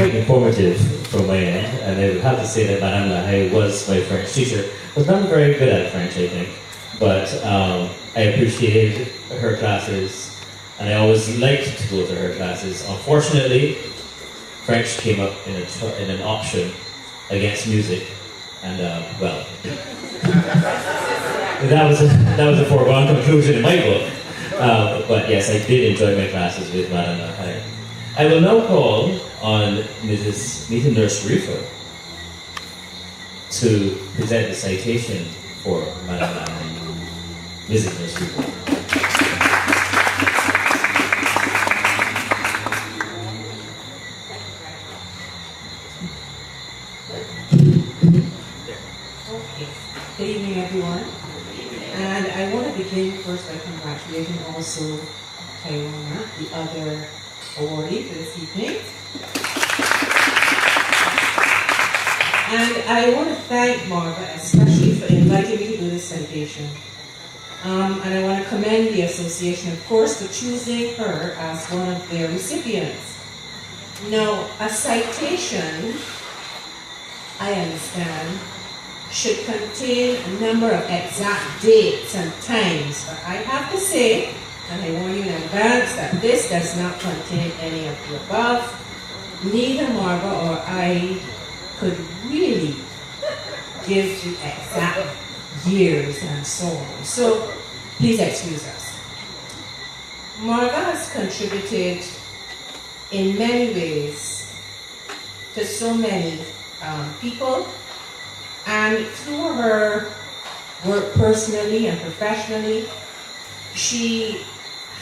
quite informative from my end, and I would have to say that Madame Lahai was my French teacher. Was not very good at French, I think, but I appreciated her classes, and I always liked to go to her classes. Unfortunately, French came up in an option against music, and well, that was a foregone conclusion in my book. But yes, I did enjoy my classes with Madame Lahai. I will now call on Nurse Reifer to present the citation for Madame Lahai. Mrs. Nurse Reifer. Good evening, everyone. And I want to begin first by congratulating also Taiwana, the other awardee for this evening. And I want to thank Marva especially for inviting me to do this citation. And I want to commend the association, of course, for choosing her as one of their recipients. Now, a citation, I understand, should contain a number of exact dates and times, but I have to say, and I warn you in advance, that this does not contain any of the above. Neither Marva or I could really give the exact years and so on. So please excuse us. Marva has contributed in many ways to so many people, and through her work personally and professionally, she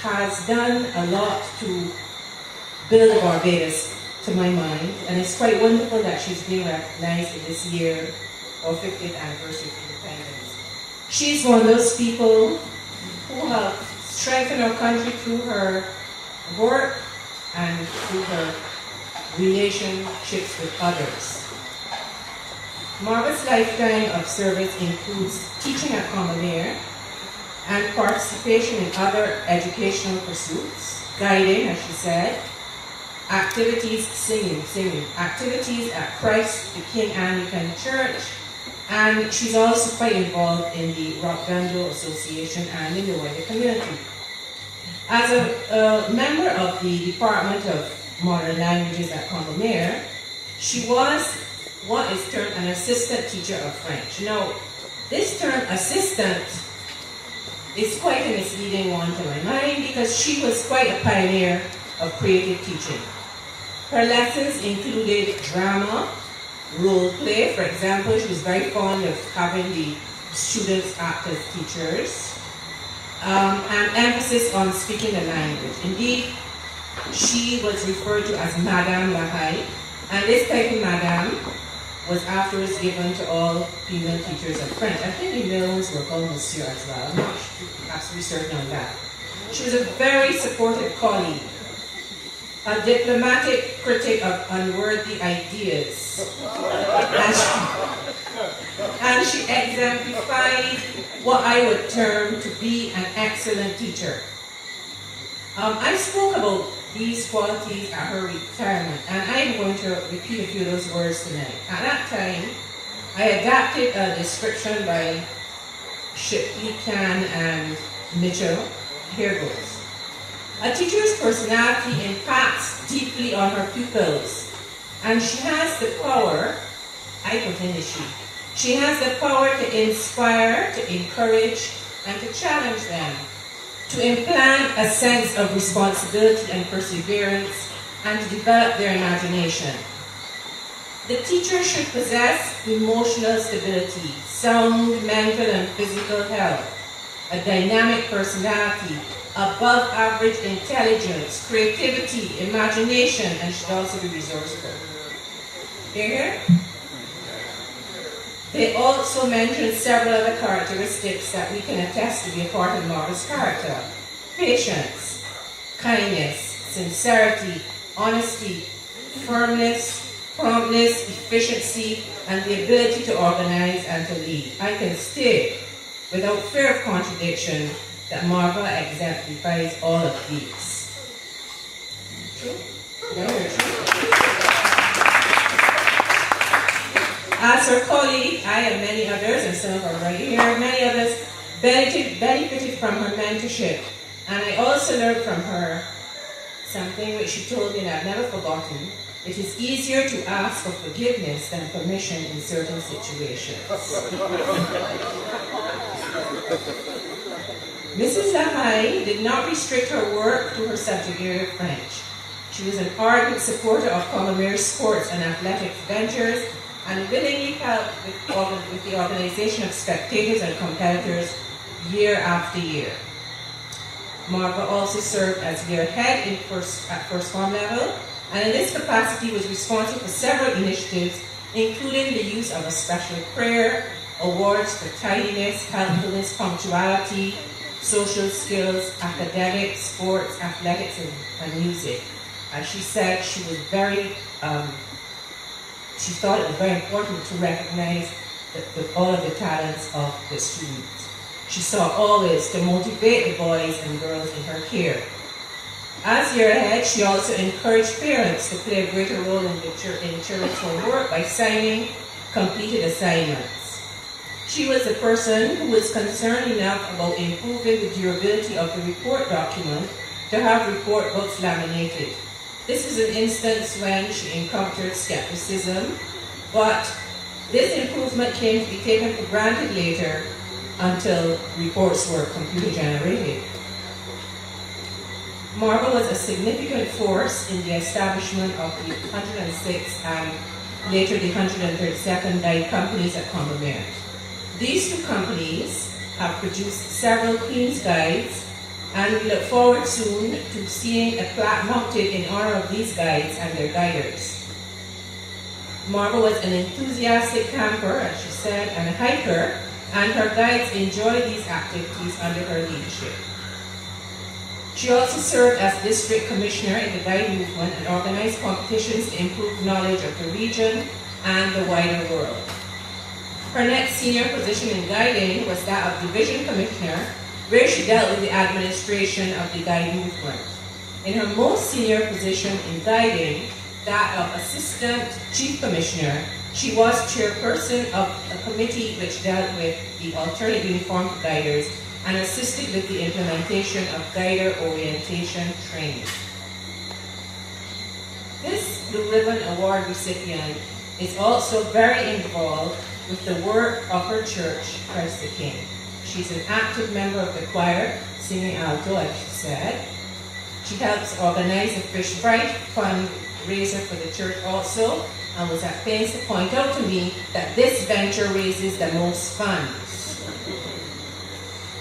has done a lot to build Barbados, to my mind, and it's quite wonderful that she's being recognized in this year of 50th anniversary of independence. She's one of those people who have strengthened our country through her work and through her relationships with others. Marva's lifetime of service includes teaching at Combermere and participation in other educational pursuits, guiding, as she said, activities, singing, activities at Christ the King Anglican Church, and she's also quite involved in the Rockdando Association and in the wider community. As a member of the Department of Modern Languages at Combermere, she was what is termed an assistant teacher of French. Now, this term assistant is quite a misleading one to my mind because she was quite a pioneer of creative teaching. Her lessons included drama, role play. For example, she was very fond of having the students act as teachers, and emphasis on speaking the language. Indeed, she was referred to as Madame Lahai, and this type of Madame was afterwards given to all female teachers of French. I think the male ones were called Monsieur as well. I'm not absolutely certain on that. She was a very supportive colleague, a diplomatic critic of unworthy ideas, and she exemplified what I would term to be an excellent teacher. I spoke about these qualities at her retirement, and I'm going to repeat a few of those words tonight. At that time, I adapted a description by Shipley, Can, and Mitchell. Here goes. A teacher's personality impacts deeply on her pupils, and she has the power, I put in the she has the power to inspire, to encourage, and to challenge them, to implant a sense of responsibility and perseverance, and to develop their imagination. The teacher should possess emotional stability, sound mental and physical health, a dynamic personality, above average intelligence, creativity, imagination, and should also be resourceful. Here? They also mention several other characteristics that we can attest to be a part of Marva's character. Patience, kindness, sincerity, honesty, firmness, promptness, efficiency, and the ability to organize and to lead. I can state, without fear of contradiction, that Marva exemplifies all of these. True? Very true. As her colleague, I and many others, and some of them right here, many others benefited from her mentorship. And I also learned from her something which she told me that I've never forgotten. It is easier to ask for forgiveness than permission in certain situations. Mrs. Lahai did not restrict her work to her subject area of French. She was an ardent supporter of Combermere sports and athletics ventures and willingly helped with the organization of spectators and competitors year after year. Marva also served as year head at first form level, and in this capacity was responsible for several initiatives, including the use of a special prayer, awards for tidiness, helpfulness, punctuality, social skills, academics, sports, athletics, and music. As she said, she was she thought it was very important to recognize all of the talents of the students. She sought always to motivate the boys and girls in her care. As year ahead, she also encouraged parents to play a greater role in children's homework by signing completed assignments. She was a person who was concerned enough about improving the durability of the report document to have report books laminated. This is an instance when she encountered skepticism, but this improvement came to be taken for granted later until reports were computer generated. Marva was a significant force in the establishment of the 106th and later the 132nd guide companies at Combermere. These two companies have produced several Queen's guides, and we look forward soon to seeing a plaque mounted in honor of these guides and their guiders. Marva was an enthusiastic camper, as she said, and a hiker, and her guides enjoyed these activities under her leadership. She also served as district commissioner in the guide movement and organized competitions to improve knowledge of the region and the wider world. Her next senior position in guiding was that of division commissioner, where she dealt with the administration of the guide movement. In her most senior position in guiding, that of assistant chief commissioner, she was chairperson of a committee which dealt with the alternate uniform for guiders and assisted with the implementation of guider orientation training. This Blue Ribbon Award recipient is also very involved with the work of her church, Christ the King. She's an active member of the choir, singing alto, as she said. She helps organize the Fish Fright fundraiser for the church also, and was at pains to point out to me that this venture raises the most funds.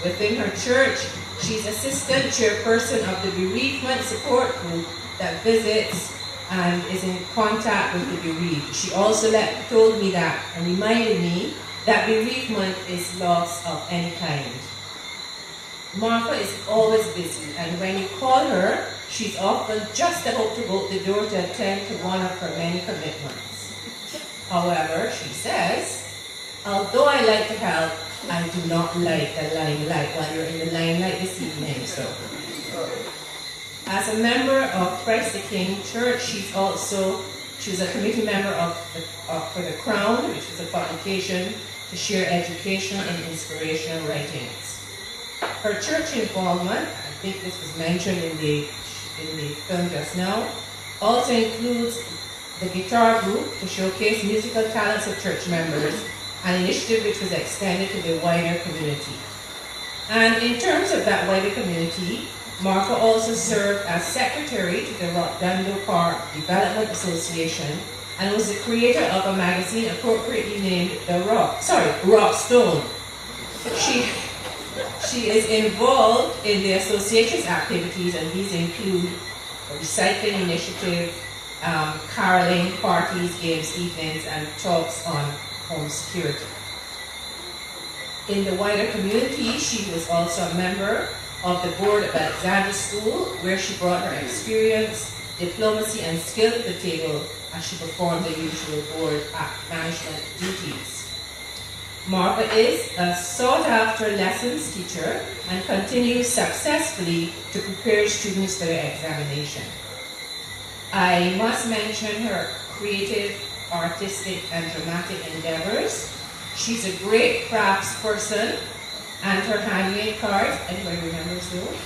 Within her church, she's assistant chairperson of the bereavement support group that visits and is in contact with the bereaved. She also told me that and reminded me that bereavement is loss of any kind. Marva is always busy, and when you call her, she's often just about to go out the door to attend to one of her many commitments. However, she says, although I like to help, I do not like the limelight. Well, you're in the limelight this evening, so. As a member of Christ the King Church, she was a committee member for the Crown, which is a publication to share educational and inspirational writings. Her church involvement, I think this was mentioned in the film just now, also includes the guitar group to showcase musical talents of church members, an initiative which was extended to the wider community. And in terms of that wider community, Marva also served as secretary to the Rockdando Park Development Association and was the creator of a magazine appropriately named Rockstone. She is involved in the association's activities, and these include a recycling initiative, caroling, parties, games, evenings, and talks on home security. In the wider community, she was also a member of the board of Alexandra School, where she brought her experience, diplomacy, and skill to the table as she performed the usual board management duties. Marva is a sought-after lessons teacher and continues successfully to prepare students for their examination. I must mention her creative artistic and dramatic endeavors. She's a great craftsperson, and her handmade cards, anybody remembers those?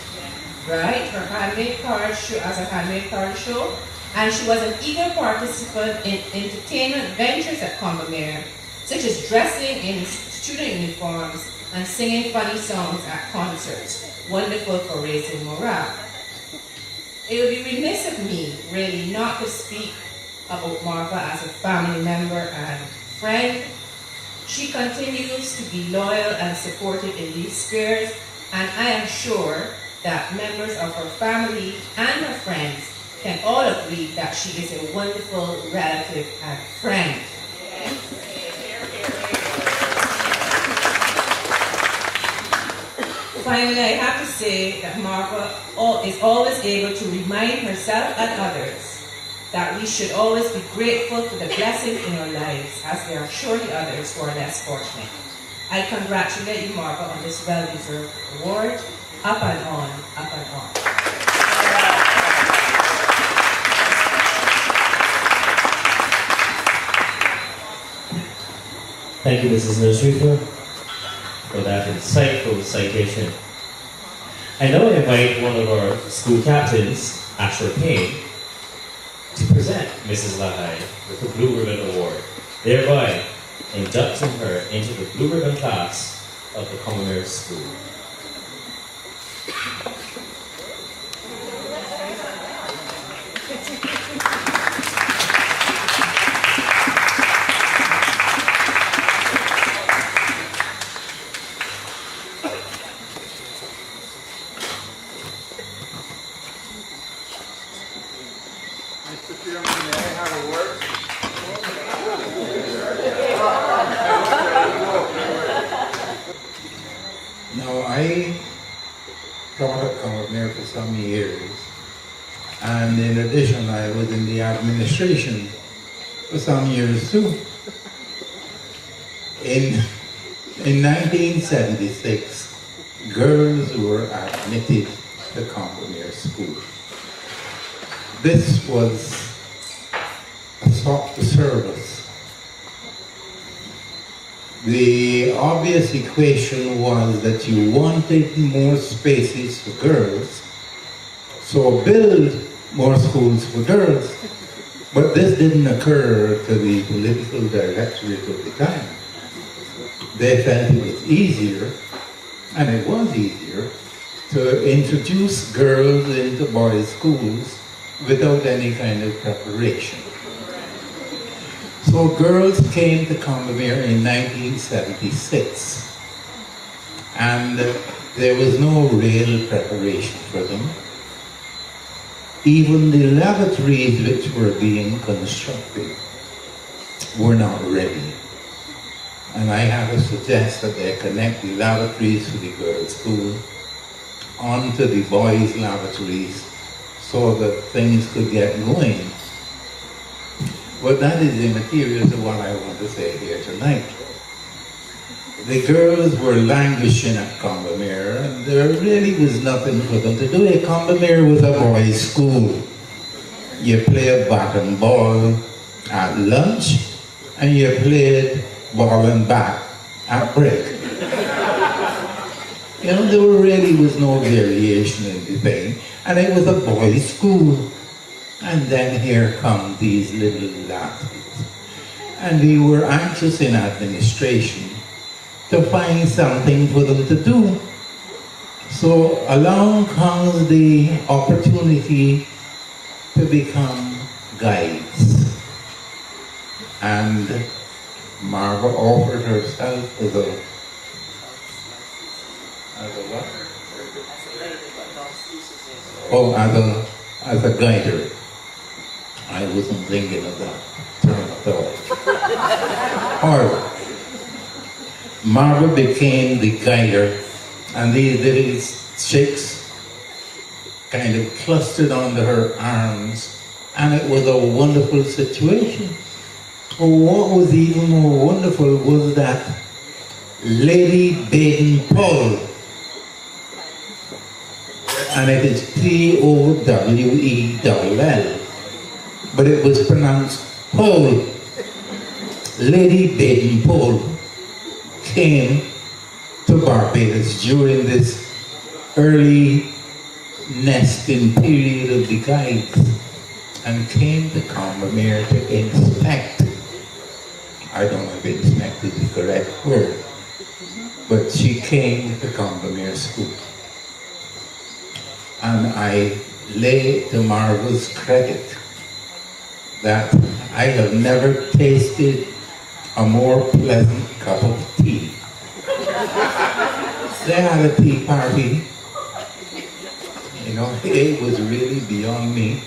Right, her handmade card show, as a handmade card show, and she was an eager participant in entertainment ventures at Combermere, such as dressing in student uniforms and singing funny songs at concerts, wonderful for raising morale. It would be remiss of me, really, not to speak about Marva as a family member and friend. She continues to be loyal and supportive in these spheres, and I am sure that members of her family and her friends can all agree that she is a wonderful relative and friend. Finally, I have to say that Marva is always able to remind herself and others that we should always be grateful for the blessings in our lives, as there are surely others who are less fortunate. I congratulate you, Marva, on this well-deserved award. Up and on, up and on. Thank you, Mrs. Reifer, for that insightful citation. I now invite one of our school captains, Asher Payne, to present Mrs. Lahai with the Blue Ribbon Award, thereby inducting her into the Blue Ribbon class of the Combermere School. Mr. Chairman, may I have a word? Now, I taught at Combermere for some years, and in addition, I was in the administration for some years too. In 1976, girls were admitted to Combermere School. This was a soft service. The obvious equation was that you wanted more spaces for girls, so build more schools for girls. But this didn't occur to the political directorate of the time. They felt it was easier, and it was easier, to introduce girls into boys' schools without any kind of preparation. So girls came to Combermere in 1976, and there was no real preparation for them. Even the lavatories which were being constructed were not ready. And I have to suggest that they connect the lavatories for the girls' school onto the boys' lavatories so that things could get going. But that is immaterial to what I want to say here tonight. The girls were languishing at Combermere, and there really was nothing for them to do. Combermere was a boys' school. You played bat and ball at lunch, and you played ball and bat at break. You know, there really was no variation in the thing, and it was a boys' school. And then here come these little lasses. And we were anxious in administration to find something for them to do. So along comes the opportunity to become guides. And Marva offered herself as a what? Oh, as a guider. I wasn't thinking of that term at all. Or Marva became the guider, and these little chicks kind of clustered under her arms, and it was a wonderful situation. But what was even more wonderful was that Lady Baden-Powell, and it is Powell, but it was pronounced Powell. Lady Baden-Powell came to Barbados during this early nesting period of the guides and came to Combermere to inspect. I don't know if inspect is the correct word, but she came to Combermere School. And I lay to Marva's credit that I have never tasted a more pleasant cup of tea. They had a tea party. You know, it was really beyond me.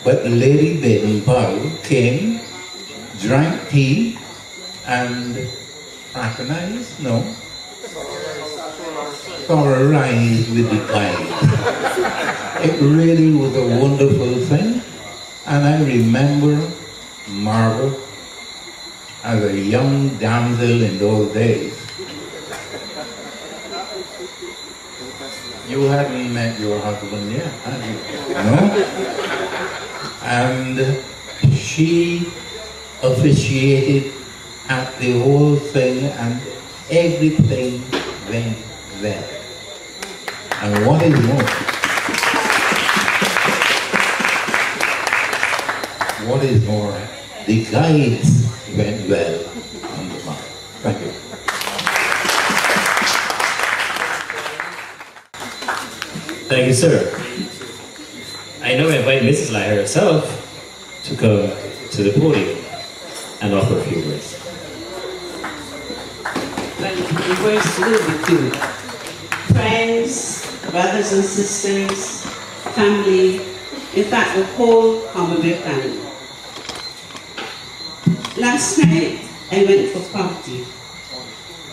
But Lady Baden-Powell came, drank tea, and fraternized? No. Thorough-rise with the guides. It really was a wonderful thing. And I remember Marva as a young damsel in those days. You hadn't met your husband yet, had you? No? And she officiated at the whole thing and everything went well. And what is more, the guides went well on the mark. Thank you. Thank you, sir. I now invite Mrs. Lahai herself to come to the podium and offer a few words. Well, the words will be few. Friends, brothers and sisters, family, in fact, the whole Combermere family. Last night, I went for party.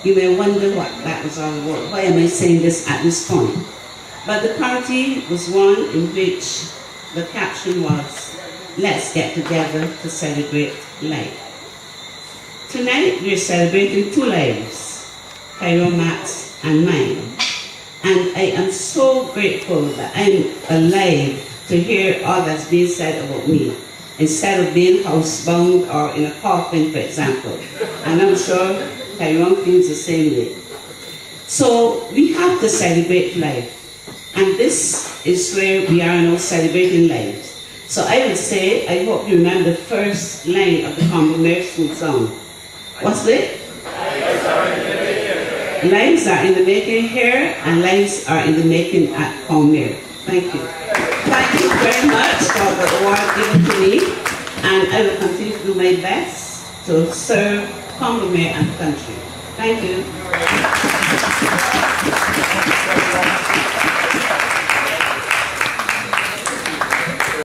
You may wonder what that was all about. Why am I saying this at this point? But the party was one in which the caption was, let's get together to celebrate life. Tonight, we're celebrating two lives, Max and mine. And I am so grateful that I'm alive to hear all that's being said about me, instead of being housebound or in a coffin, for example. And I'm sure Tyrone feels the same way. So we have to celebrate life. And this is where we are now celebrating lives. So I would say, I hope you remember the first line of the Combermere school song. What's it? Lives are in the making here, and lives are in the making at Combermere. Thank you. Thank you very much for the award given to me, and I will continue to do my best to serve Combermere and the country. Thank you.